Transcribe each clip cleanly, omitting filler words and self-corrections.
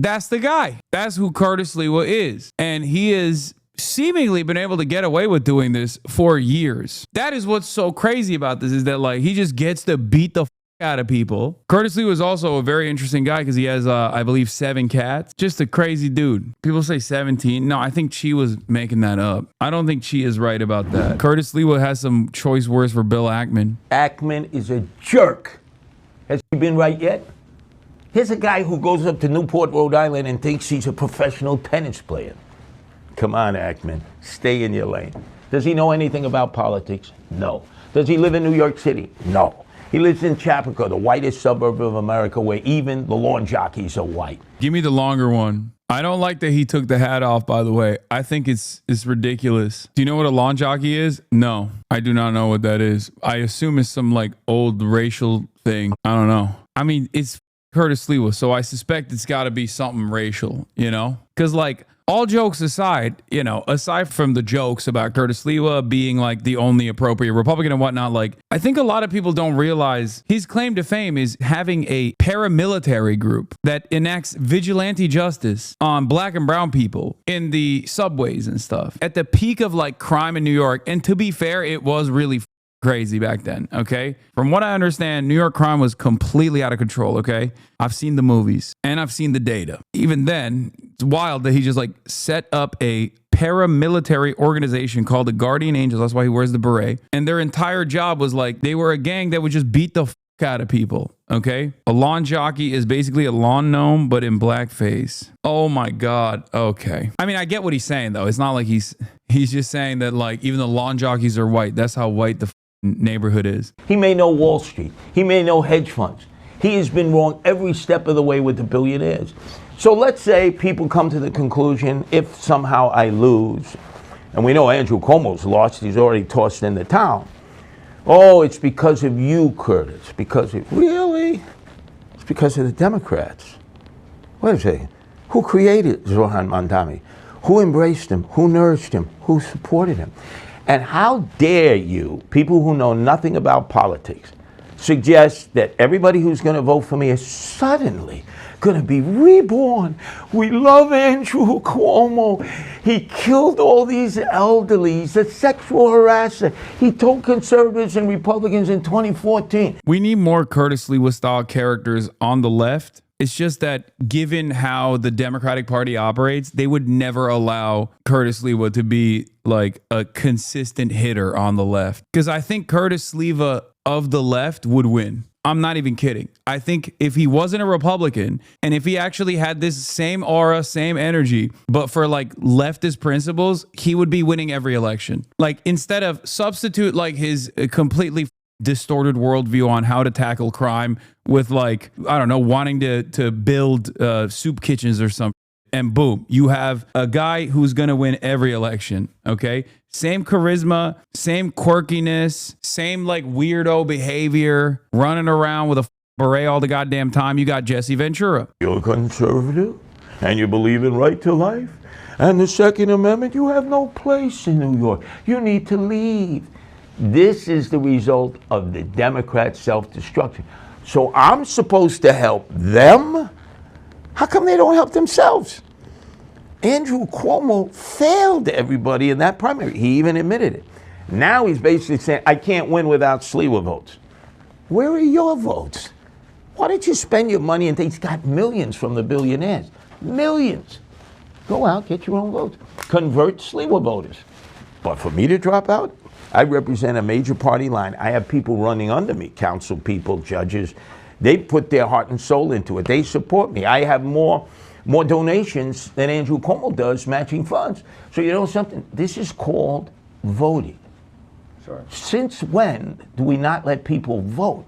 That's the guy. That's who Curtis Sliwa is. And he is seemingly been able to get away with doing this for years. That is what's so crazy about this, is that like he just gets to beat the out of people. Curtis Sliwa is also a very interesting guy because he has, I believe, 7 cats. Just a crazy dude. People say 17. No, I think Chi was making that up. I don't think Chi is right about that. Curtis Sliwa has some choice words for Bill Ackman. Ackman is a jerk. Has he been right yet? Here's a guy who goes up to Newport, Rhode Island and thinks he's a professional tennis player. Come on, Ackman. Stay in your lane. Does he know anything about politics? No. Does he live in New York City? No. He lives in Chapaka, the whitest suburb of America, where even the lawn jockeys are white. Give me the longer one. I don't like that he took the hat off, by the way. I think it's ridiculous. Do you know what a lawn jockey is? No, I do not know what that is. I assume it's some like old racial thing. I don't know. I mean, it's Curtis Sliwa, so I suspect it's got to be something racial, you know? Because like, all jokes aside, you know, aside from the jokes about Curtis Sliwa being like the only appropriate Republican and whatnot, like I think a lot of people don't realize his claim to fame is having a paramilitary group that enacts vigilante justice on black and brown people in the subways and stuff at the peak of like crime in New York. And to be fair, it was really crazy back then, okay? From what I understand, New York crime was completely out of control, okay? I've seen the movies and I've seen the data. Even then, it's wild that he just like set up a paramilitary organization called the Guardian Angels. That's why he wears the beret. And their entire job was like, they were a gang that would just beat the out of people, okay? A lawn jockey is basically a lawn gnome, but in blackface. Oh my God, okay. I mean, I get what he's saying though. It's not like he's just saying that like even the lawn jockeys are white. That's how white the neighborhood is. He may know Wall Street. He may know hedge funds. He has been wrong every step of the way with the billionaires. So let's say people come to the conclusion, if somehow I lose, and we know Andrew Cuomo's lost, he's already tossed in the towel. Oh, it's because of you, Curtis. Really? It's because of the Democrats. Wait a second. Who created Zohran Mamdani? Who embraced him? Who nourished him? Who supported him? And how dare you, people who know nothing about politics, suggest that everybody who's going to vote for me is suddenly going to be reborn. We love Andrew Cuomo. He killed all these elderly. He's a sexual harasser. He told conservatives and Republicans in 2014. We need more Curtis Sliwa style characters on the left. It's just that given how the Democratic Party operates, they would never allow Curtis Sliwa to be like a consistent hitter on the left. Because I think Curtis Sliwa of the left would win. I'm not even kidding. I think if he wasn't a Republican and if he actually had this same aura, same energy, but for like leftist principles, he would be winning every election. Like instead of substitute like his completely distorted worldview on how to tackle crime with like, I don't know, wanting to build soup kitchens or something. And boom, you have a guy who's going to win every election. Okay. Same charisma, same quirkiness, same like weirdo behavior, running around with a beret all the goddamn time. You got Jesse Ventura. You're a conservative and you believe in right to life and the Second Amendment. You have no place in New York. You need to leave. This is the result of the Democrat self-destruction. So I'm supposed to help them? How come they don't help themselves? Andrew Cuomo failed everybody in that primary. He even admitted it. Now he's basically saying, I can't win without Sliwa votes. Where are your votes? Why don't you spend your money? And he's got millions from the billionaires. Millions. Go out, get your own votes. Convert Sliwa voters. But for me to drop out, I represent a major party line. I have people running under me, council people, judges. They put their heart and soul into it. They support me. I have more donations than Andrew Cuomo does, matching funds. So you know something? This is called voting. Sure. Since when do we not let people vote?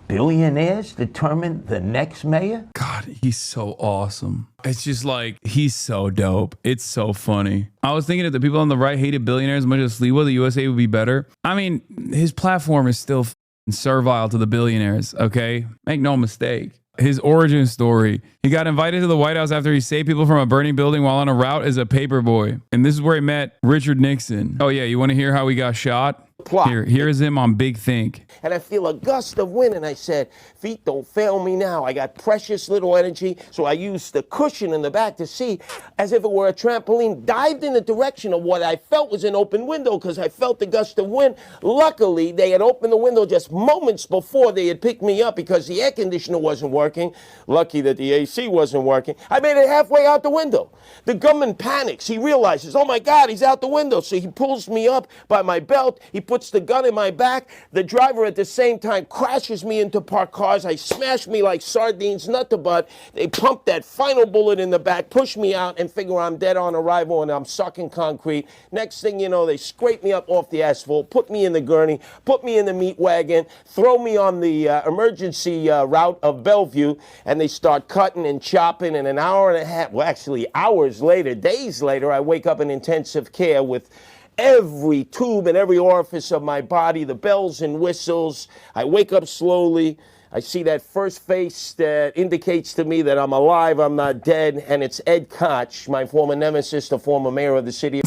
Billionaires determine the next mayor? God, he's so awesome. It's just like, he's so dope. It's so funny. I was thinking if the people on the right hated billionaires as much as Sliwa, the USA would be better. I mean, his platform is still servile to the billionaires, okay? Make no mistake. His origin story. He got invited to the White House after he saved people from a burning building while on a route as a paper boy. And this is where he met Richard Nixon. Oh yeah, you want to hear how he got shot? plot. Here's him on Big Think. And I feel a gust of wind, and I said, feet, don't fail me now. I got precious little energy, so I used the cushion in the back to see, as if it were a trampoline, dived in the direction of what I felt was an open window, because I felt the gust of wind. Luckily, they had opened the window just moments before they had picked me up, because the air conditioner wasn't working. Lucky that the AC wasn't working. I made it halfway out the window. The gunman panics. He realizes, oh my God, he's out the window. So he pulls me up by my belt. He puts the gun in my back. The driver at the same time crashes me into parked cars. They smash me like sardines, nut to butt. They pump that final bullet in the back, push me out, and figure I'm dead on arrival and I'm sucking concrete. Next thing you know, they scrape me up off the asphalt, put me in the gurney, put me in the meat wagon, throw me on the emergency route of Bellevue, and they start cutting and chopping. And an hour and a half, well, actually hours later, days later, I wake up in intensive care with every tube and every orifice of my body, the bells and whistles. I wake up slowly. I see that first face that indicates to me that I'm alive, I'm not dead, and it's Ed Koch, my former nemesis, the former mayor of the city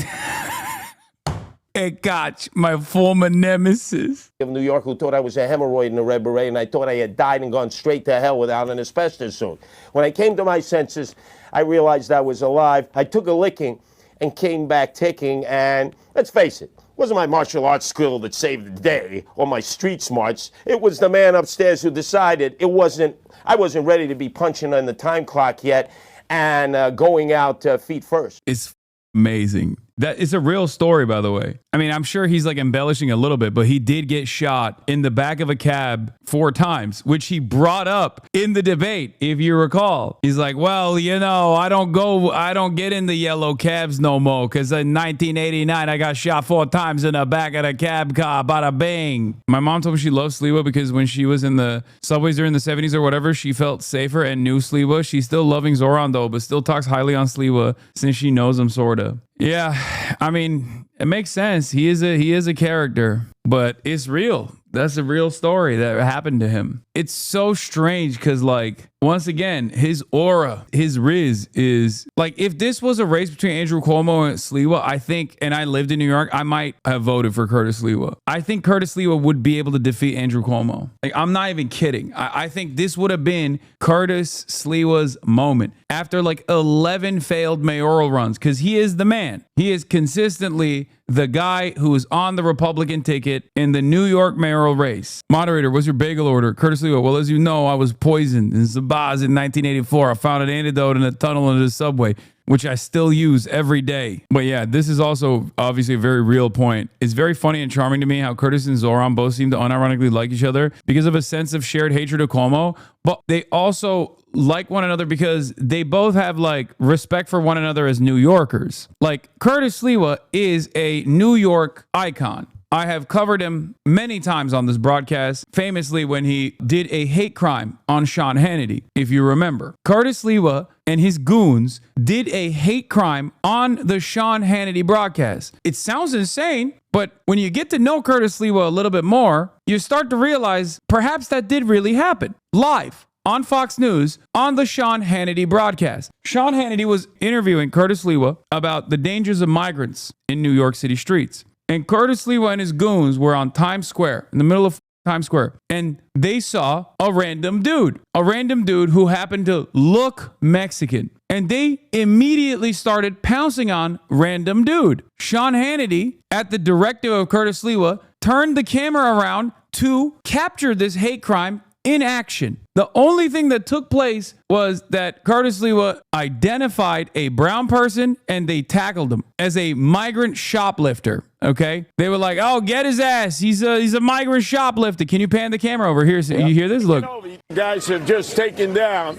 Ed Koch, my former nemesis of New York, who thought I was a hemorrhoid in a red beret, and I thought I had died and gone straight to hell without an asbestos suit. When I came to my senses, I realized I was alive. I took a licking and came back ticking, and let's face it, wasn't my martial arts skill that saved the day or my street smarts. It was the man upstairs who decided I wasn't ready to be punching on the time clock yet and going out feet first. It's amazing. That is a real story, by the way. I mean, I'm sure he's like embellishing a little bit, but he did get shot in the back of a cab 4 times, which he brought up in the debate, if you recall. He's like, well, you know, I don't get in the yellow cabs no more, because in 1989, I got shot 4 times in the back of the cab car, bada bang. My mom told me she loves Sliwa because when she was in the subways during the 70s or whatever, she felt safer and knew Sliwa. She's still loving Zoran though, but still talks highly on Sliwa since she knows him, sorta. Yeah, I mean, it makes sense. He is a character, but it's real. That's a real story that happened to him. It's so strange because, like, once again, his aura, his riz is like, if this was a race between Andrew Cuomo and Sliwa, I think, and I lived in New York, I might have voted for Curtis Sliwa. I think Curtis Sliwa would be able to defeat Andrew Cuomo. Like, I'm not even kidding. I think this would have been Curtis Sliwa's moment after like 11 failed mayoral runs, because he is the man. He is consistently the guy who is on the Republican ticket in the New York mayoral race. Moderator, what's your bagel order? Curtis Sliwa, well, as you know, I was poisoned in Zabaz in 1984. I found an antidote in a tunnel under the subway, which I still use every day. But yeah, this is also obviously a very real point. It's very funny and charming to me how Curtis and Zoran both seem to unironically like each other because of a sense of shared hatred of Cuomo, but they also like one another because they both have like respect for one another as New Yorkers. Like, Curtis Sliwa is a New York icon. I have covered him many times on this broadcast, famously when he did a hate crime on Sean Hannity, if you remember. Curtis Sliwa and his goons did a hate crime on the Sean Hannity broadcast. It sounds insane, but when you get to know Curtis Sliwa a little bit more, you start to realize perhaps that did really happen. Live on Fox News on the Sean Hannity broadcast. Sean Hannity was interviewing Curtis Sliwa about the dangers of migrants in New York City streets. And Curtis Sliwa and his goons were on Times Square, in the middle of Times Square, and they saw a random dude who happened to look Mexican. And they immediately started pouncing on random dude. Sean Hannity, at the directive of Curtis Sliwa, turned the camera around to capture this hate crime in action. The only thing that took place was that Curtis Sliwa identified a brown person and they tackled him as a migrant shoplifter. Okay, they were like, "Oh, get his ass! He's a migrant shoplifter." Can you pan the camera over here? So you hear this? Look, guys have just taken down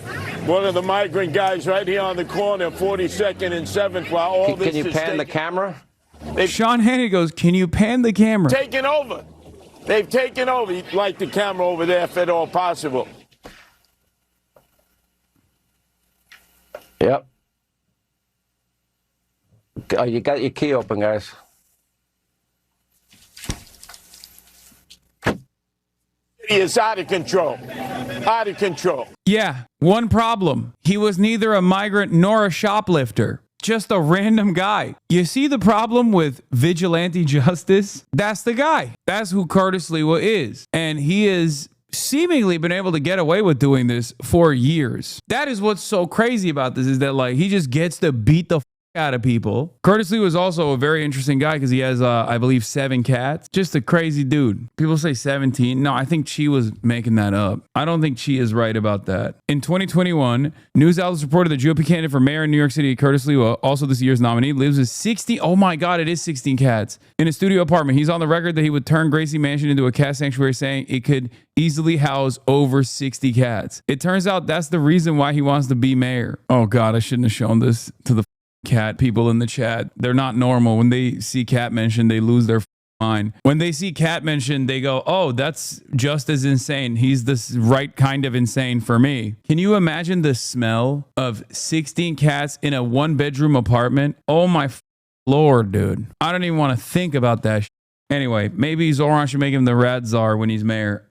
one of the migrant guys right here on the corner, 42nd and 7th. While all this Can you pan the camera? Sean Hannity goes, "Can you pan the camera?" Taken over. They've taken over. You'd like the camera over there if at all possible. Yep. Oh, you got your key open, guys. He is out of control. Out of control. Yeah, one problem. He was neither a migrant nor a shoplifter. Just a random guy. You see the problem with vigilante justice? That's the guy. That's who Curtis Sliwa is. And he is seemingly been able to get away with doing this for years. That is what's so crazy about this, is that like he just gets to beat the out of people. Curtis Lee was also a very interesting guy because he has, I believe, 7 cats. Just a crazy dude. People say 17. No, I think Chi was making that up. I don't think Chi is right about that. In 2021, news outlets reported the GOP candidate for mayor in New York City, Curtis Lee, also this year's nominee, lives with 60. Oh my God, it is 16 cats in a studio apartment. He's on the record that he would turn Gracie Mansion into a cat sanctuary, saying it could easily house over 60 cats. It turns out that's the reason why he wants to be mayor. Oh God, I shouldn't have shown this to the cat people in the chat. They're not normal. When they see cat mentioned, they lose their mind. When they see cat mentioned, they go, oh, that's just as insane. He's the right kind of insane for me. Can you imagine the smell of 16 cats in a 1-bedroom apartment? Oh my Lord, dude. I don't even want to think about that. Anyway, maybe Zoran should make him the rat czar when he's mayor.